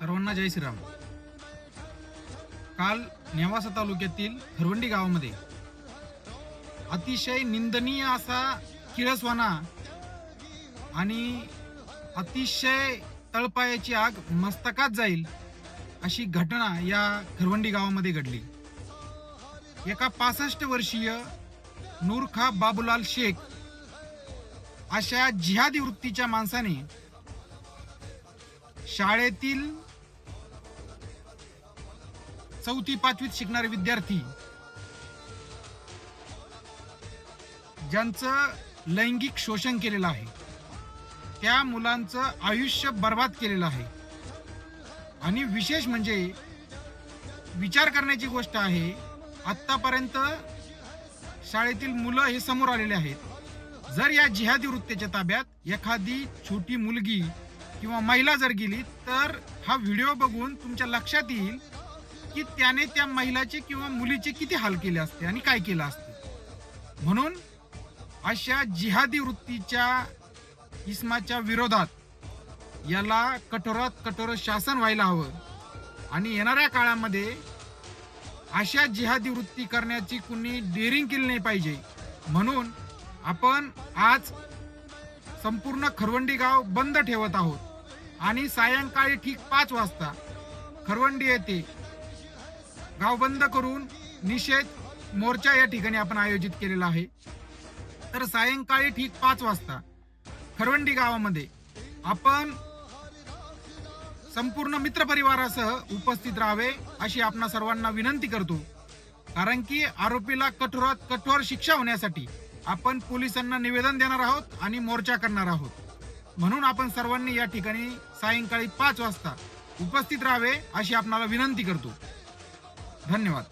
सर्वांना जय श्रीराम। काल नेवासा तालुक्यातील खरवंडी गावामध्ये अतिशय निंदनीय असा किळसवाना आणि अतिशय तळपायाची आग मस्तकात जाईल अशी घटना या खरवंडी गावामध्ये घडली। एका 65 वर्षीय नूरखा बाबूलाल शेख अशा जिहादी वृत्तीच्या माणसाने शाळेतील 4थी 5वीत शिकणारे विद्यार्थी ज्यांचं लैंगिक शोषण केलेलं आहे त्या मुलांचं आयुष्य बर्बाद केलेलं आहे। आणि विशेष म्हणजे विचार करण्याची गोष्ट आहे, आत्तापर्यंत शाळेतील मुलं हे समोर आलेले आहेत। जर या जिहादी वृत्तीच्या ताब्यात एखादी छोटी मुलगी किंवा महिला जर गेली तर हा व्हिडिओ बघून तुमच्या लक्षात येईल की त्याने त्या महिलाचे किंवा मुलीचे किती हाल केले असते आणि काय केलं असते। म्हणून अशा जिहादी वृत्तीच्या इसमाच्या विरोधात याला कठोरात कठोर शासन व्हायला हवं आणि येणाऱ्या काळामध्ये अशा जिहादी वृत्ती करण्याची कुणी डेअरिंग केली नाही पाहिजे। म्हणून आपण आज संपूर्ण खरवंडी गाव बंद ठेवत आहोत आणि सायंकाळी ठीक 5 वाजता खरवंडी येथे गाव बंद करून निषेध मोर्चा या ठिकाणी आपण आयोजित केलेला आहे। तर सायंकाळी ठीक 5 वाजता खरवंडी गावामध्ये आपण संपूर्ण मित्रपरिवारासह उपस्थित राहावे अशी आपणा सर्वांना विनंती करतो। कारण की आरोपीला कठोरात कठोर शिक्षा होण्यासाठी आपण पोलिसांना निवेदन देणार आहोत आणि मोर्चा करणार आहोत। म्हणून आपण सर्वांनी या ठिकाणी सायंकाळी 5 वाजता उपस्थित राहावे अशी आपणाला विनंती करतो। धन्यवाद।